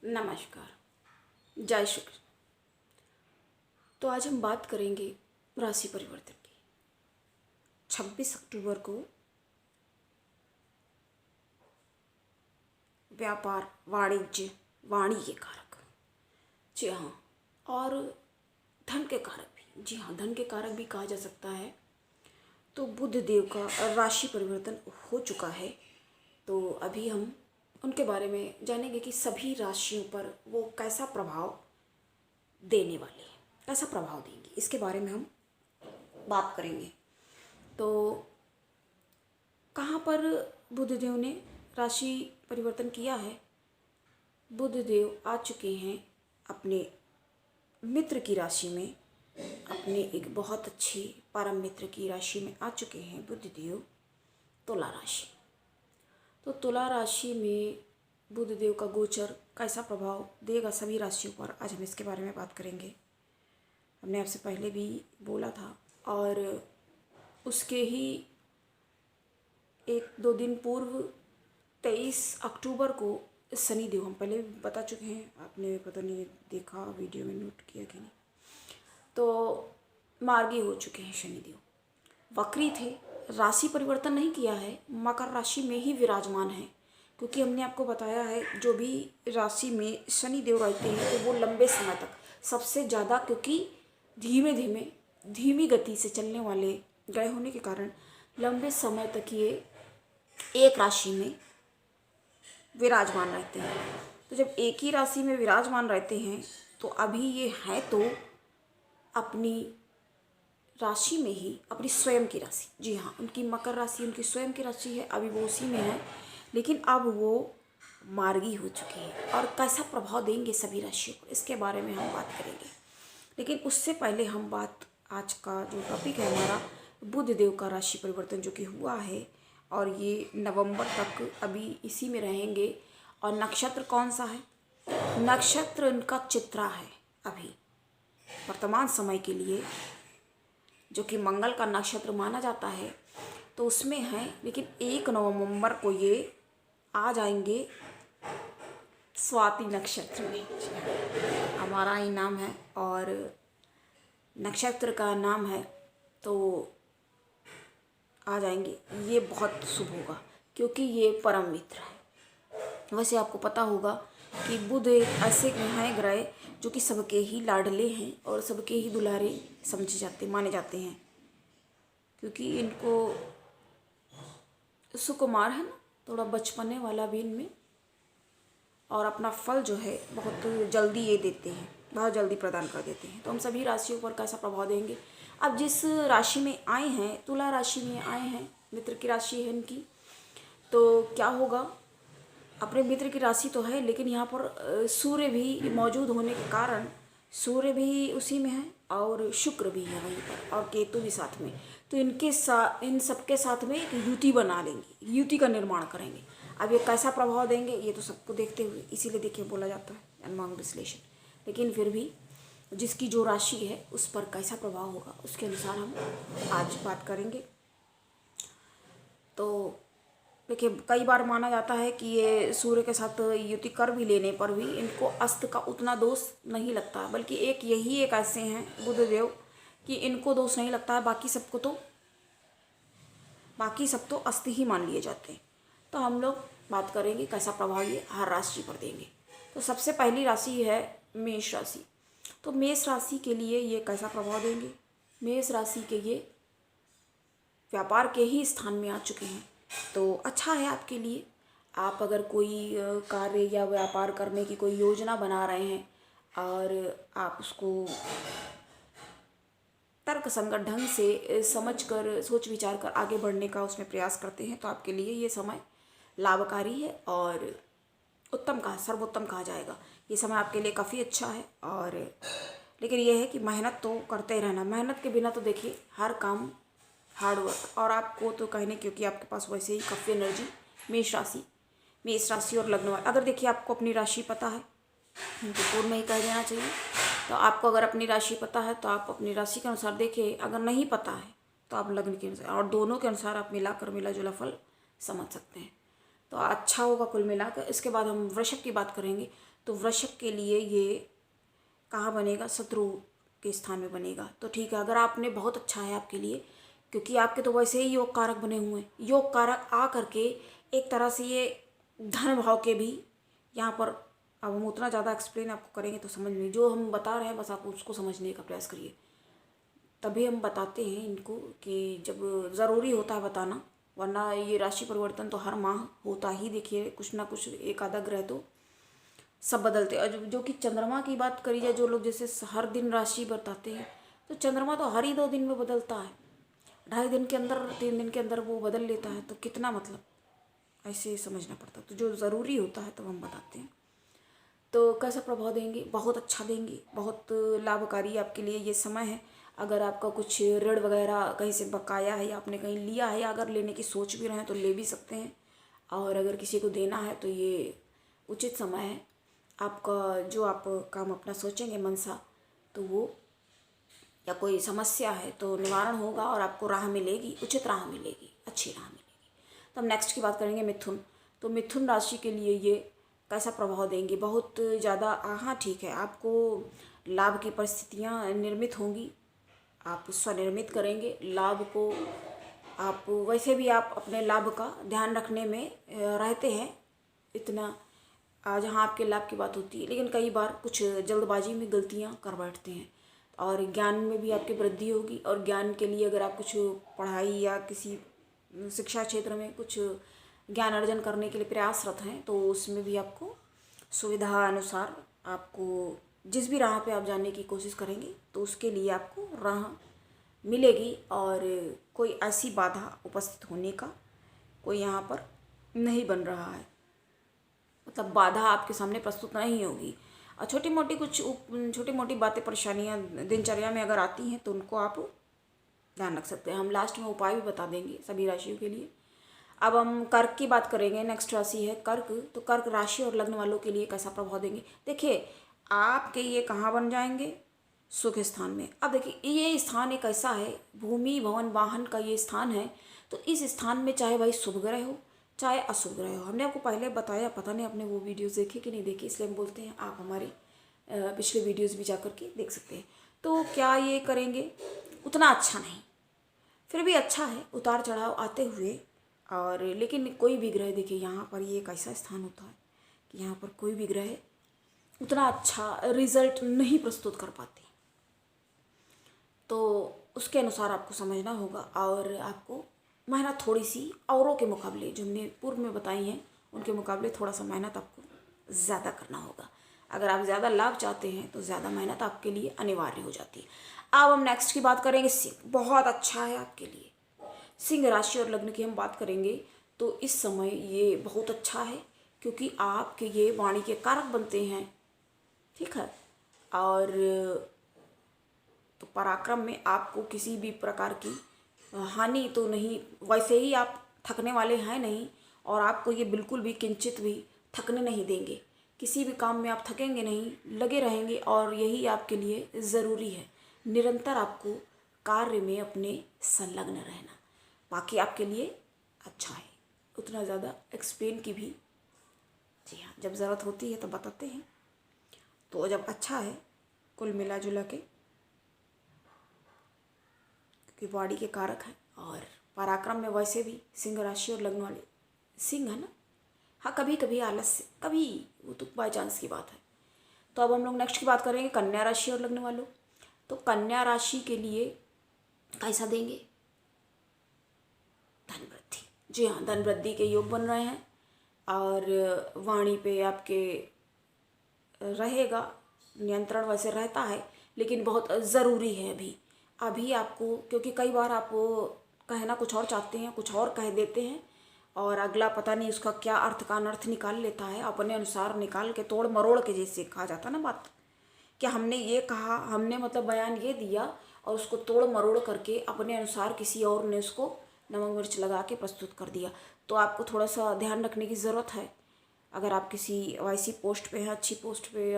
नमस्कार। जय श्री कृष्ण। तो आज हम बात करेंगे राशि परिवर्तन की। 26 अक्टूबर को व्यापार, वाणिज्य, वाणी के कारक, जी हाँ, और धन के कारक भी, जी हाँ, धन के कारक भी कहा जा सकता है। तो बुध देव का राशि परिवर्तन हो चुका है। तो अभी हम उनके बारे में जानेंगे कि सभी राशियों पर वो कैसा प्रभाव देने वाले हैं, कैसा प्रभाव देंगे, इसके बारे में हम बात करेंगे। तो कहाँ पर बुधदेव ने राशि परिवर्तन किया है? बुधदेव आ चुके हैं अपने मित्र की राशि में, अपने एक बहुत अच्छी परम मित्र की राशि में आ चुके हैं बुधदेव, तुला राशि। तो तुला राशि में बुधदेव का गोचर कैसा प्रभाव देगा सभी राशियों पर, आज हम इसके बारे में बात करेंगे। हमने आपसे पहले भी बोला था, और उसके ही 1-2 दिन पूर्व 23 अक्टूबर को शनिदेव, हम पहले भी बता चुके हैं, आपने पता नहीं देखा, वीडियो में नोट किया कि नहीं, तो मार्गी हो चुके हैं शनिदेव। वक्री थे, राशि परिवर्तन नहीं किया है, मकर राशि में ही विराजमान है। क्योंकि हमने आपको बताया है जो भी राशि में शनिदेव रहते हैं तो वो लंबे समय तक सबसे ज़्यादा, क्योंकि धीमी गति से चलने वाले ग्रह होने के कारण लंबे समय तक ये एक राशि में विराजमान रहते हैं। तो जब एक ही राशि में विराजमान रहते हैं तो अभी ये हैं तो अपनी राशि में ही, अपनी स्वयं की राशि, जी हाँ, उनकी मकर राशि उनकी स्वयं की राशि है, अभी वो उसी में है, लेकिन अब वो मार्गी हो चुके हैं। और कैसा प्रभाव देंगे सभी राशियों को, इसके बारे में हम बात करेंगे। लेकिन उससे पहले हम बात, आज का जो टॉपिक है हमारा, बुध देव का राशि परिवर्तन जो कि हुआ है, और ये नवंबर तक अभी इसी में रहेंगे। और नक्षत्र कौन सा है? नक्षत्र इनका चित्रा है अभी वर्तमान समय के लिए, जो कि मंगल का नक्षत्र माना जाता है, तो उसमें है। लेकिन 1 नवंबर को ये आ जाएंगे स्वाति नक्षत्र में, हमारा ही नाम है और नक्षत्र का नाम है, तो आ जाएंगे। ये बहुत शुभ होगा क्योंकि ये परम मित्र है। वैसे आपको पता होगा कि बुध एक ऐसे हैं ग्रह जो कि सबके ही लाडले हैं और सबके ही दुलारे समझे जाते, माने जाते हैं, क्योंकि इनको सुकुमार है ना, थोड़ा बचपने वाला भी इनमें, और अपना फल जो है बहुत जल्दी ये देते हैं, बहुत जल्दी प्रदान कर देते हैं। तो हम सभी राशियों पर कैसा प्रभाव देंगे? अब जिस राशि में आए हैं, तुला राशि में आए हैं, मित्र की राशि है इनकी, तो क्या होगा? अपने मित्र की राशि तो है, लेकिन यहाँ पर सूर्य भी मौजूद होने के कारण, सूर्य भी उसी में है और शुक्र भी है वहीं पर, और केतु भी साथ में। तो इन सबके साथ में एक युति बना लेंगे, युति का निर्माण करेंगे। अब ये कैसा प्रभाव देंगे ये तो सबको देखते हुए, इसीलिए देखिए बोला जाता है अनुमान विश्लेषण। लेकिन फिर भी जिसकी जो राशि है उस पर कैसा प्रभाव होगा उसके अनुसार हम आज बात करेंगे। तो देखिए, कई बार माना जाता है कि ये सूर्य के साथ युति कर भी लेने पर भी इनको अस्त का उतना दोष नहीं लगता, बल्कि यही एक ऐसे हैं बुधदेव कि इनको दोष नहीं लगता है, बाकी सब तो अस्त ही मान लिए जाते हैं। तो हम लोग बात करेंगे कैसा प्रभाव ये हर राशि पर देंगे। तो सबसे पहली राशि है मेष राशि। तो मेष राशि के लिए ये कैसा प्रभाव देंगे? मेष राशि के ये व्यापार के ही स्थान में आ चुके हैं, तो अच्छा है आपके लिए। आप अगर कोई कार्य या व्यापार करने की कोई योजना बना रहे हैं और आप उसको तर्क संगत ढंग से समझकर, सोच विचार कर आगे बढ़ने का उसमें प्रयास करते हैं, तो आपके लिए ये समय लाभकारी है और सर्वोत्तम कहा जाएगा। ये समय आपके लिए काफ़ी अच्छा है। और लेकिन यह है कि मेहनत तो करते रहना, मेहनत के बिना तो देखिए हर काम हार्ड वर्क, और आपको तो कहने, क्योंकि आपके पास वैसे ही काफ़ी एनर्जी, मेष राशि और लग्न वाले। अगर देखिए आपको अपनी राशि पता है, तो पूर्व में ही कह देना चाहिए। तो आपको अगर अपनी राशि पता है तो आप अपनी राशि के अनुसार देखिए, अगर नहीं पता है तो आप लग्न के अनुसार, और दोनों के अनुसार आप मिला जुला फल समझ सकते हैं। तो अच्छा होगा कुल मिलाकर। इसके बाद हम वृषभ की बात करेंगे। तो वृषभ के लिए ये कहाँ बनेगा, शत्रु के स्थान में बनेगा। तो ठीक है, अगर आपने बहुत अच्छा है आपके लिए, क्योंकि आपके तो वैसे ही योग कारक बने हुए हैं। योग कारक आ करके एक तरह से ये धन भाव के भी यहाँ पर, अब हम उतना ज़्यादा एक्सप्लेन आपको करेंगे तो समझ नहीं, जो हम बता रहे हैं बस आप उसको समझने का प्रयास करिए, तभी हम बताते हैं इनको कि जब ज़रूरी होता है बताना, वरना ये राशि परिवर्तन तो हर माह होता ही। देखिए कुछ ना कुछ एक आधा ग्रह तो सब बदलते हैं। और जो कि चंद्रमा की बात करी जाए, जो लोग जैसे हर दिन राशि बताते हैं, तो चंद्रमा तो हर ही 2 दिन में बदलता है, 2.5 दिन के अंदर, 3 दिन के अंदर वो बदल लेता है। तो कितना मतलब ऐसे समझना पड़ता। तो जो ज़रूरी होता है तब हम बताते हैं। तो कैसा प्रभाव देंगे, बहुत अच्छा देंगे, बहुत लाभकारी आपके लिए ये समय है। अगर आपका कुछ ऋण वगैरह कहीं से बकाया है या आपने कहीं लिया है, या अगर लेने की सोच भी रहे हैं तो ले भी सकते हैं। और अगर किसी को देना है तो ये उचित समय है आपका। जो आप काम अपना सोचेंगे मनसा, तो वो, या कोई समस्या है तो निवारण होगा और आपको राह मिलेगी, उचित राह मिलेगी, अच्छी राह मिलेगी। तो हम नेक्स्ट की बात करेंगे मिथुन। तो मिथुन राशि के लिए ये कैसा प्रभाव देंगे, बहुत ज़्यादा। हाँ ठीक है, आपको लाभ की परिस्थितियाँ निर्मित होंगी, आप स्वनिर्मित करेंगे लाभ को। आप वैसे भी आप अपने लाभ का ध्यान रखने में रहते हैं इतना, जहाँ आपके लाभ की बात होती है। लेकिन कई बार कुछ जल्दबाजी में गलतियाँ कर बैठते हैं, और ज्ञान में भी आपकी वृद्धि होगी। और ज्ञान के लिए अगर आप कुछ पढ़ाई या किसी शिक्षा क्षेत्र में कुछ ज्ञान अर्जन करने के लिए प्रयासरत हैं, तो उसमें भी आपको सुविधा अनुसार, आपको जिस भी राह पे आप जाने की कोशिश करेंगे तो उसके लिए आपको राह मिलेगी। और कोई ऐसी बाधा उपस्थित होने का कोई यहाँ पर नहीं बन रहा है, मतलब बाधा आपके सामने प्रस्तुत नहीं होगी। और छोटी मोटी बातें, परेशानियाँ दिनचर्या में अगर आती हैं तो उनको आप ध्यान रख सकते हैं। हम लास्ट में उपाय भी बता देंगे सभी राशियों के लिए। अब हम कर्क की बात करेंगे। नेक्स्ट राशि है कर्क। तो कर्क राशि और लग्न वालों के लिए कैसा प्रभाव देंगे। देखिए आपके ये कहाँ बन जाएंगे, सुख स्थान में। अब देखिए ये स्थान एक ऐसा है, भूमि भवन वाहन का ये स्थान है। तो इस स्थान में चाहे भाई शुभ ग्रह हो चाहे अशुभ ग्रह हो, हमने आपको पहले बताया, पता नहीं आपने वो वीडियोस देखे कि नहीं देखे, इसलिए हम बोलते हैं आप हमारे पिछले वीडियोस भी जा कर के देख सकते हैं। तो क्या ये करेंगे, उतना अच्छा नहीं, फिर भी अच्छा है, उतार चढ़ाव आते हुए। और लेकिन कोई भी ग्रह, देखिए यहाँ पर ये एक ऐसा स्थान होता है कि यहाँ पर कोई भी ग्रह उतना अच्छा रिजल्ट नहीं प्रस्तुत कर पाते, तो उसके अनुसार आपको समझना होगा। और आपको मेहनत थोड़ी सी औरों के मुकाबले, जो हमने पूर्व में बताई हैं उनके मुकाबले, थोड़ा सा मेहनत आपको ज़्यादा करना होगा। अगर आप ज़्यादा लाभ चाहते हैं तो ज़्यादा मेहनत आपके लिए अनिवार्य हो जाती है। अब हम नेक्स्ट की बात करेंगे सिंह। बहुत अच्छा है आपके लिए, सिंह राशि और लग्न की हम बात करेंगे। तो इस समय ये बहुत अच्छा है, क्योंकि आपके ये वाणी के कारक बनते हैं, ठीक है। और तो पराक्रम में आपको किसी भी प्रकार की हानि तो नहीं, वैसे ही आप थकने वाले हैं नहीं, और आपको ये बिल्कुल भी किंचित भी थकने नहीं देंगे। किसी भी काम में आप थकेंगे नहीं, लगे रहेंगे, और यही आपके लिए ज़रूरी है, निरंतर आपको कार्य में अपने संलग्न रहना। बाकी आपके लिए अच्छा है, उतना ज़्यादा एक्सप्लेन की भी, जी हाँ, जब ज़रूरत होती है तो बताते हैं। तो जब अच्छा है कुल मिला जुला के, क्योंकि वाणी के कारक हैं, और पराक्रम में वैसे भी सिंह राशि और लग्न वाले सिंह है ना। हाँ कभी कभी आलस्य, कभी वो तो बाई चांस की बात है। तो अब हम लोग नेक्स्ट की बात करेंगे कन्या राशि और लग्न वालों। तो कन्या राशि के लिए कैसा देंगे, धन वृद्धि। जी हाँ, धन वृद्धि के योग बन रहे हैं, और वाणी पे आपके रहेगा नियंत्रण, वैसे रहता है लेकिन बहुत ज़रूरी है अभी। अभी आपको, क्योंकि कई बार आप कहना कुछ और चाहते हैं, कुछ और कह देते हैं, और अगला पता नहीं उसका क्या अर्थ का अनर्थ निकाल लेता है, अपने अनुसार निकाल के, तोड़ मरोड़ के, जैसे कहा जाता ना बात, कि हमने ये कहा, हमने मतलब बयान ये दिया, और उसको तोड़ मरोड़ करके अपने अनुसार किसी और ने उसको नमक मिर्च लगा के प्रस्तुत कर दिया। तो आपको थोड़ा सा ध्यान रखने की ज़रूरत है, अगर आप किसी वैसी पोस्ट पे हैं, अच्छी पोस्ट पे,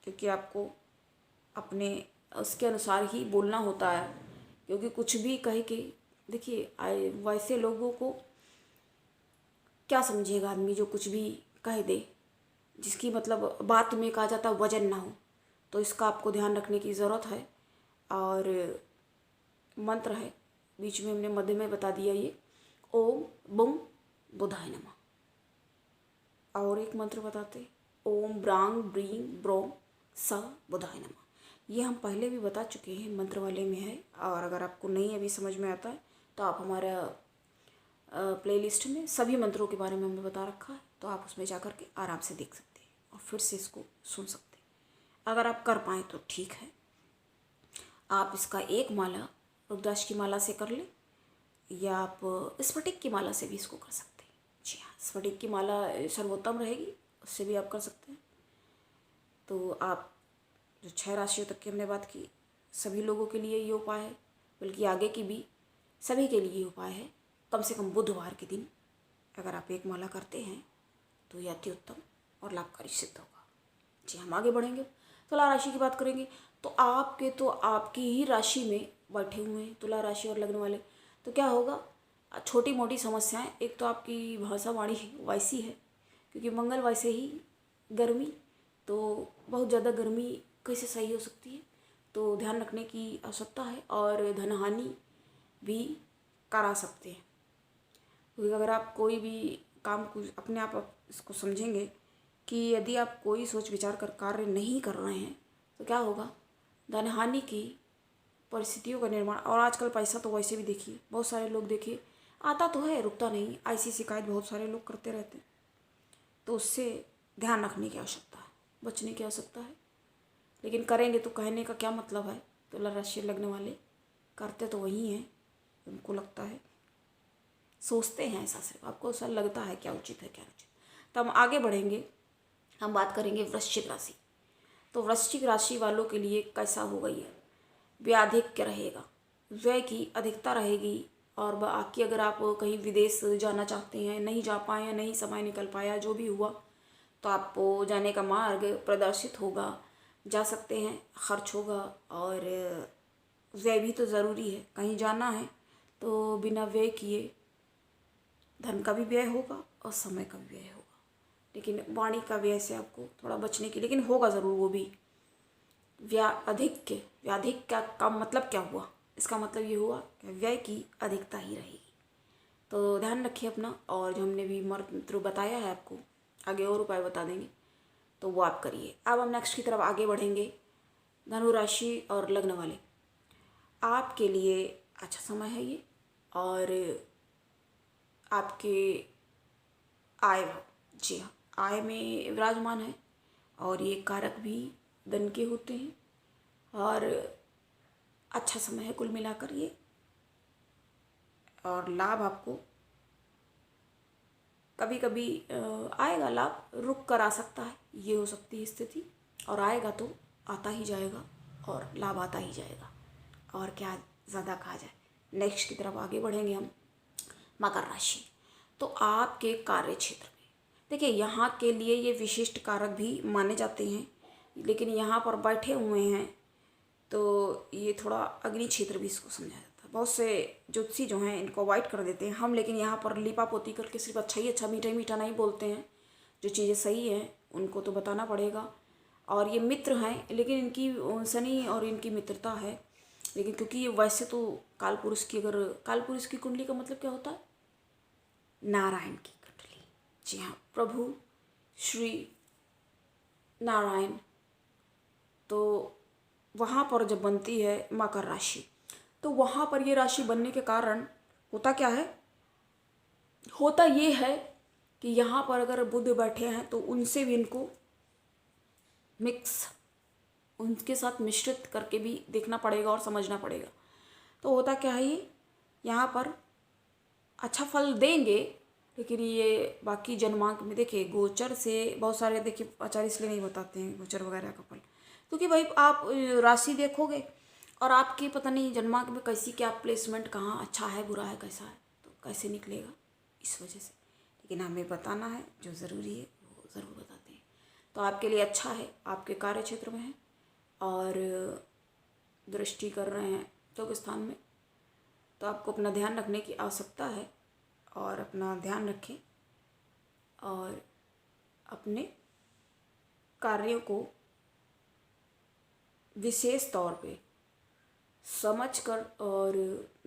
क्योंकि आपको अपने उसके अनुसार ही बोलना होता है। क्योंकि कुछ भी कह के, देखिए वैसे लोगों को क्या समझेगा आदमी जो कुछ भी कह दे, जिसकी मतलब बात में कहा जाता वजन ना हो। तो इसका आपको ध्यान रखने की ज़रूरत है। और मंत्र है, बीच में हमने मध्य में बता दिया ये, ओम बुम बुधाय नमः। और एक मंत्र बताते, ओम ब्रांग ब्रींग ब्रोम स बुधाय नमः। ये हम पहले भी बता चुके हैं, मंत्र वाले में है। और अगर आपको नहीं अभी समझ में आता है तो आप हमारा प्लेलिस्ट में सभी मंत्रों के बारे में हमने बता रखा है, तो आप उसमें जा कर के आराम से देख सकते हैं और फिर से इसको सुन सकते हैं। अगर आप कर पाएँ तो ठीक है। आप इसका एक माला रुद्राक्ष की माला से कर लें, या आप स्फटिक की माला से भी इसको कर सकते हैं। जी हाँ, स्फटिक की माला सर्वोत्तम रहेगी, उससे भी आप कर सकते हैं। तो आप जो 6 राशियों तक की हमने बात की, सभी लोगों के लिए ये उपाय है, बल्कि आगे की भी सभी के लिए ये उपाय है। कम से कम बुधवार के दिन अगर आप एक माला करते हैं तो ये अति उत्तम और लाभकारी सिद्ध होगा। जी, हम आगे बढ़ेंगे, तुला राशि की बात करेंगे। तो आपकी ही राशि में बैठे हुए हैं तुला राशि और लग्न वाले, तो क्या होगा, छोटी मोटी समस्याएं। एक तो आपकी भाषा वाणी वैसी है, क्योंकि मंगल वैसे ही गर्मी, तो बहुत ज़्यादा गर्मी कैसे सही हो सकती है, तो ध्यान रखने की आवश्यकता है। और धनहानि भी करा सकते हैं, क्योंकि अगर आप कोई भी काम को अपने आप इसको समझेंगे कि यदि आप कोई सोच विचार कर कार्य नहीं कर रहे हैं तो क्या होगा, धनहानि की परिस्थितियों का निर्माण। और आजकल पैसा तो वैसे भी देखिए, बहुत सारे लोग देखिए आता तो है, रुकता नहीं, ऐसी शिकायत बहुत सारे लोग करते रहते हैं। तो उससे ध्यान रखने की आवश्यकता है, बचने की आवश्यकता है। लेकिन करेंगे तो कहने का क्या मतलब है, तुला राशि लगने वाले करते तो वही हैं, उनको लगता है, सोचते हैं ऐसा, सिर्फ आपको ऐसा लगता है क्या उचित है क्या उचित। तो हम आगे बढ़ेंगे, हम बात करेंगे वृश्चिक राशि। तो वृश्चिक राशि वालों के लिए कैसा होगा ये, व्याधिक्य रहेगा, व्यय की अधिकता रहेगी। और बाकी अगर आप कहीं विदेश जाना चाहते हैं, नहीं जा पाए या नहीं समय निकल पाया, जो भी हुआ, तो आपको जाने का मार्ग प्रदर्शित होगा, जा सकते हैं, खर्च होगा। और व्यय भी तो ज़रूरी है, कहीं जाना है तो बिना व्यय किए धन का भी व्यय होगा और समय का भी व्यय होगा। लेकिन वाणी का व्यय से आपको थोड़ा बचने की, लेकिन होगा ज़रूर वो भी। व्याधिक्य का मतलब क्या हुआ, इसका मतलब ये हुआ कि व्यय की अधिकता ही रहेगी। तो ध्यान रखिए अपना, और जो हमने भी मंत्र बताया है आपको, आगे और उपाय बता देंगे, तो वो आप करिए। अब हम नेक्स्ट की तरफ आगे बढ़ेंगे, धनु राशि और लग्न वाले, आपके लिए अच्छा समय है ये। और आपके आय, जी हाँ, आय में विराजमान है, और ये कारक भी धन के होते हैं, और अच्छा समय है कुल मिलाकर ये। और लाभ आपको कभी कभी आएगा, लाभ रुक कर आ सकता है, ये हो सकती है स्थिति, और आएगा तो आता ही जाएगा और लाभ आता ही जाएगा। और क्या ज़्यादा कहा जाए। नेक्स्ट की तरफ आगे बढ़ेंगे हम, मकर राशि। तो आपके कार्य क्षेत्र में देखिए, यहाँ के लिए ये विशिष्ट कारक भी माने जाते हैं, लेकिन यहाँ पर बैठे हुए हैं तो ये थोड़ा अग्नि क्षेत्र भी इसको समझा जाता है। बहुत से ज्योतिषी जो हैं इनको अवॉइड कर देते हैं हम, लेकिन यहाँ पर लिपा पोती करके सिर्फ अच्छा ही अच्छा, मीठा ही मीठा नहीं बोलते हैं। जो चीज़ें सही हैं उनको तो बताना पड़ेगा। और ये मित्र हैं, लेकिन इनकी शनि और इनकी मित्रता है, लेकिन क्योंकि ये वैसे तो कालपुरुष की, अगर कालपुरुष की कुंडली का मतलब क्या होता है, नारायण की कुंडली। जी हाँ, प्रभु श्री नारायण। तो वहाँ पर जब बनती है मकर राशि, तो वहाँ पर ये राशि बनने के कारण होता क्या है, होता ये है कि यहाँ पर अगर बुध बैठे हैं तो उनसे भी इनको उनके साथ मिश्रित करके भी देखना पड़ेगा और समझना पड़ेगा। तो होता क्या है, ये यहाँ पर अच्छा फल देंगे, लेकिन ये बाकी जन्मांक में देखिए गोचर से बहुत सारे, देखिए आचार्य इसलिए नहीं बताते हैं गोचर वगैरह का फल, क्योंकि भाई आप राशि देखोगे और आपकी पता नहीं जन्मांक में कैसी क्या प्लेसमेंट, कहाँ अच्छा है बुरा है कैसा है, तो कैसे निकलेगा, इस वजह से। लेकिन हमें बताना है, जो ज़रूरी है वो ज़रूर बताते हैं। तो आपके लिए अच्छा है, आपके कार्य क्षेत्र में है, और दृष्टि कर रहे हैं चौक स्थान में, तो आपको अपना ध्यान रखने की आवश्यकता है, और अपना ध्यान रखें और अपने कार्यों को विशेष तौर पे समझकर, और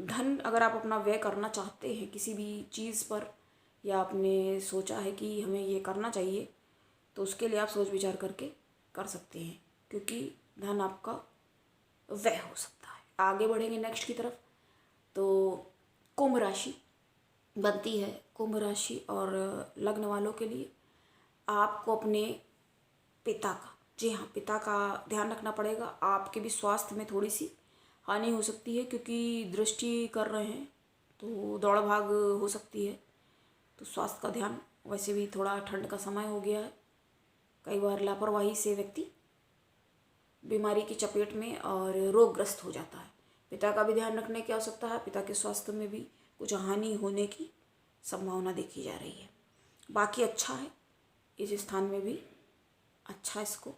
धन अगर आप अपना व्यय करना चाहते हैं किसी भी चीज़ पर, या आपने सोचा है कि हमें ये करना चाहिए, तो उसके लिए आप सोच विचार करके कर सकते हैं, क्योंकि धन आपका व्यय हो सकता है। आगे बढ़ेंगे नेक्स्ट की तरफ। तो कुंभ राशि बनती है। कुंभ राशि और लग्न वालों के लिए आपको अपने पिता का, जी हाँ, पिता का ध्यान रखना पड़ेगा। आपके भी स्वास्थ्य में थोड़ी सी हानि हो सकती है, क्योंकि दृष्टि कर रहे हैं तो दौड़ भाग हो सकती है। तो स्वास्थ्य का ध्यान, वैसे भी थोड़ा ठंड का समय हो गया है, कई बार लापरवाही से व्यक्ति बीमारी की चपेट में और रोगग्रस्त हो जाता है। पिता का भी ध्यान रखने की आवश्यकता है। पिता के स्वास्थ्य में भी कुछ हानि होने की संभावना देखी जा रही है। बाकी अच्छा है, इस स्थान में भी अच्छा इसको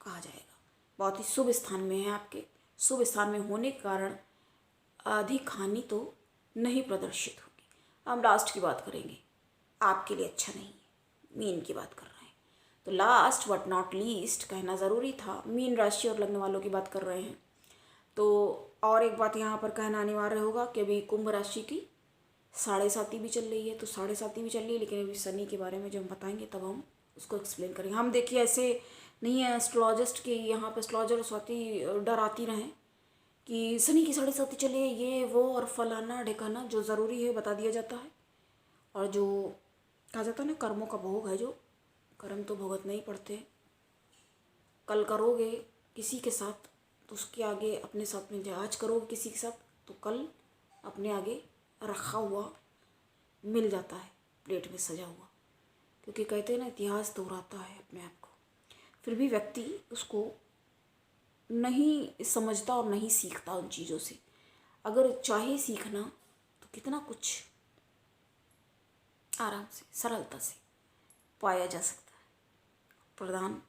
कहा जाएगा। बहुत ही शुभ स्थान में है आपके। शुभ स्थान में होने के कारण अधिक हानि तो नहीं प्रदर्शित होगी। हम लास्ट की बात करेंगे, आपके लिए अच्छा नहीं है, मीन की बात कर रहे हैं। तो लास्ट बट नॉट लीस्ट कहना ज़रूरी था, मीन राशि और लग्न वालों की बात कर रहे हैं। तो और एक बात यहाँ पर कहना अनिवार्य होगा कि अभी कुंभ राशि की 7.5 भी चल रही है। तो 7.5 भी चल रही है, लेकिन अभी शनि के बारे में जब हम बताएंगे तब हम उसको एक्सप्लेन करेंगे। हम देखिए ऐसे नहीं है एस्ट्रोलॉजिस्ट के यहाँ पर एस्ट्रोलॉजर स्वाति डराती रहें कि शनि की 7.5 चले, ये वो और फलाना ढिकाना। जो ज़रूरी है बता दिया जाता है, और जो कहा जाता है ना, कर्मों का भोग है, जो कर्म तो भुगतना ही पड़ते हैं। कल करोगे किसी के साथ तो उसके आगे अपने साथ में, आज करोगे किसी के साथ तो कल अपने आगे रखा हुआ मिल जाता है, प्लेट में सजा हुआ। क्योंकि कहते हैं ना, इतिहास दोहराता है अपने आप को। फिर भी व्यक्ति उसको नहीं समझता और नहीं सीखता उन चीज़ों से। अगर चाहे सीखना तो कितना कुछ आराम से, सरलता से पाया जा सकता है। प्रदान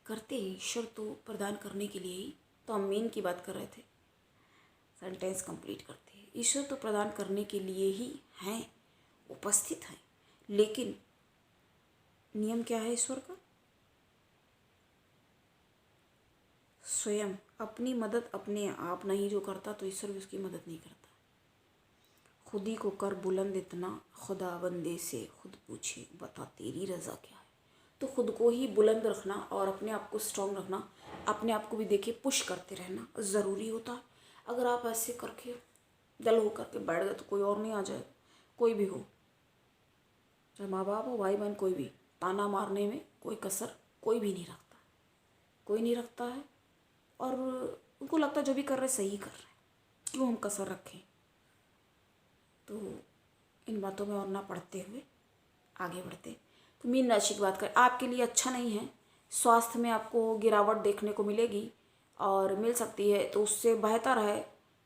करते ही ईश्वर तो प्रदान करने के लिए ही तो हम मीन की बात कर रहे थे। सेंटेंस कंप्लीट करते हैं। ईश्वर तो प्रदान करने के लिए ही हैं, उपस्थित हैं, लेकिन नियम क्या है ईश्वर का? स्वयं अपनी मदद अपने आप नहीं जो करता, तो ईश्वर भी उसकी मदद नहीं करता। खुद ही को कर बुलंद इतना, खुदा बंदे से खुद पूछे बता तेरी रज़ा क्या है। तो खुद को ही बुलंद रखना और अपने आप को स्ट्रॉन्ग रखना, अपने आप को भी देखिए पुश करते रहना ज़रूरी होता है। अगर आप ऐसे करके डल हो करके बैठ गए तो कोई और नहीं आ जाए। कोई भी हो, चाहे माँ बाप हो, भाई बहन, कोई भी, ताना मारने में कोई कसर कोई भी नहीं रखता, कोई नहीं रखता है। और उनको लगता है जो भी कर रहे सही कर रहे हैं, क्यों हम कसर रखें। तो इन बातों में और ना पढ़ते हुए आगे बढ़ते। तो मीन राशि की बात करें, आपके लिए अच्छा नहीं है। स्वास्थ्य में आपको गिरावट देखने को मिलेगी और मिल सकती है। तो उससे बेहतर है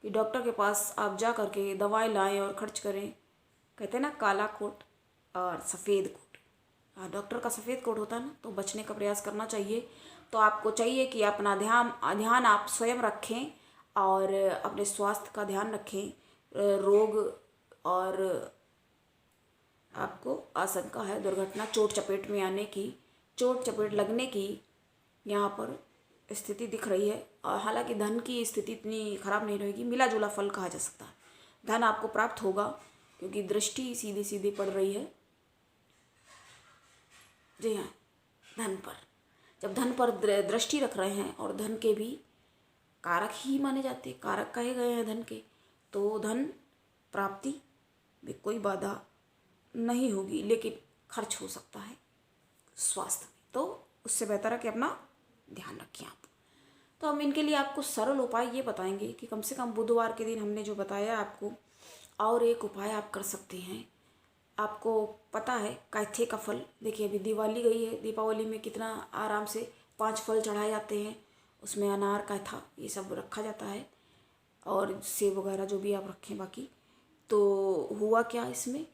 कि डॉक्टर के पास आप जा करके दवाई लाएं और खर्च करें। कहते हैं ना, काला कोट और सफ़ेद कोट। हाँ, डॉक्टर का सफ़ेद कोट होता है ना, तो बचने का प्रयास करना चाहिए। तो आपको चाहिए कि अपना ध्यान आप स्वयं रखें और अपने स्वास्थ्य का ध्यान रखें। रोग और आपको आशंका है दुर्घटना, चोट चपेट में आने की, चोट चपेट लगने की यहाँ पर स्थिति दिख रही है। और हालांकि धन की स्थिति इतनी खराब नहीं रहेगी, मिला जुला फल कहा जा सकता है। धन आपको प्राप्त होगा क्योंकि दृष्टि सीधी सीधी पड़ रही है। जी हाँ, धन पर, जब धन पर दृष्टि रख रहे हैं और धन के भी कारक ही माने जाते, कारक कहे गए हैं धन के, तो धन प्राप्ति में कोई बाधा नहीं होगी, लेकिन खर्च हो सकता है स्वास्थ्य में। तो उससे बेहतर है कि अपना ध्यान रखें आप। तो हम इनके लिए आपको सरल उपाय ये बताएंगे कि कम से कम बुधवार के दिन हमने जो बताया आपको, और एक उपाय आप कर सकते हैं। आपको पता है कैथे का फल, देखिए अभी दिवाली गई है, दीपावली में कितना आराम से 5 फल चढ़ाए जाते हैं, उसमें अनार, कैथा, ये सब रखा जाता है, और सेब वगैरह जो भी आप रखें बाकी। तो हुआ क्या, इसमें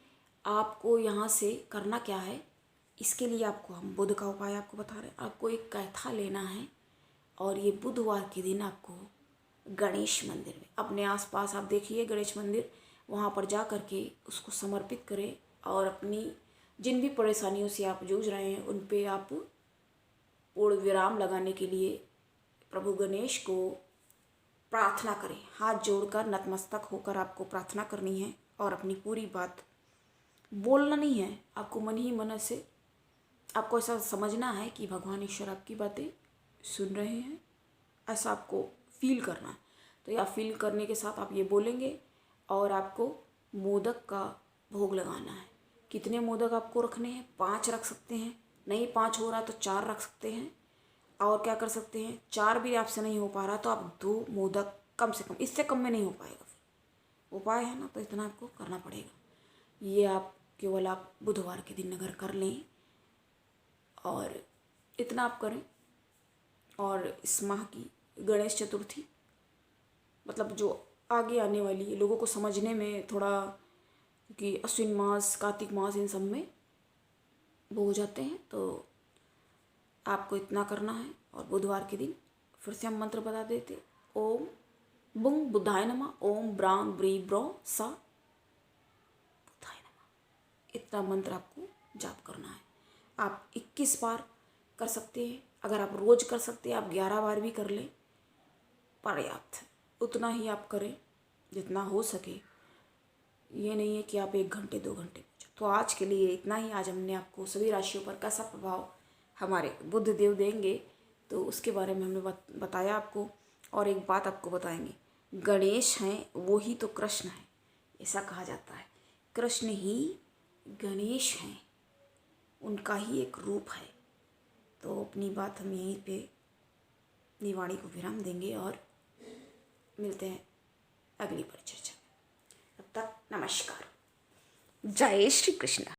आपको यहाँ से करना क्या है, इसके लिए आपको हम बुध का उपाय आपको बता रहे हैं। आपको एक कैथा लेना है और ये बुधवार के दिन आपको गणेश मंदिर में, अपने आसपास आप देखिए गणेश मंदिर, वहाँ पर जा कर के उसको समर्पित करें और अपनी जिन भी परेशानियों से आप जूझ रहे हैं उन पे आप पूर्ण विराम लगाने के लिए प्रभु गणेश को प्रार्थना करें। हाथ जोड़कर नतमस्तक होकर आपको प्रार्थना करनी है और अपनी पूरी बात बोलना नहीं है, आपको मन ही मन से आपको ऐसा समझना है कि भगवान ईश्वर आपकी बातें सुन रहे हैं, ऐसा आपको फील करना है। तो या फील करने के साथ आप ये बोलेंगे और आपको मोदक का भोग लगाना है। कितने मोदक आपको रखने हैं? 5 रख सकते हैं, नहीं 5 हो रहा तो 4 रख सकते हैं। और क्या कर सकते हैं, 4 भी आपसे नहीं हो पा रहा तो आप 2 मोदक कम से कम, इससे कम में नहीं हो पाएगा। फिर उपाय है ना, तो इतना आपको करना पड़ेगा। ये आप केवल आप बुधवार के दिन अगर कर लें और इतना आप करें। और इस माह की गणेश चतुर्थी मतलब जो आगे आने वाली है, लोगों को समझने में थोड़ा, क्योंकि अश्विन मास, कार्तिक मास, इन सब में वो हो जाते हैं, तो आपको इतना करना है। और बुधवार के दिन फिर से हम मंत्र बता देते, ओम बुंग बुधाय नमः, ओम ब्रांग ब्री ब्रो सा बुधाय नमः। इतना मंत्र आपको जाप करना है। आप 21 बार कर सकते हैं। अगर आप रोज़ कर सकते हैं, आप 11 बार भी कर लें, पर्याप्त। उतना ही आप करें जितना हो सके। ये नहीं है कि आप 1 घंटे 2 घंटे। तो आज के लिए इतना ही। आज हमने आपको सभी राशियों पर कैसा प्रभाव हमारे बुध देव देंगे तो उसके बारे में हमने बताया आपको। और एक बात आपको बताएंगे, गणेश हैं वो ही तो कृष्ण हैं, ऐसा कहा जाता है। कृष्ण ही गणेश हैं, उनका ही एक रूप है। तो अपनी बात हम यहीं पे निवाणी को विराम देंगे और मिलते हैं अगली परिचर्चा में। तब तक नमस्कार, जय श्री कृष्ण।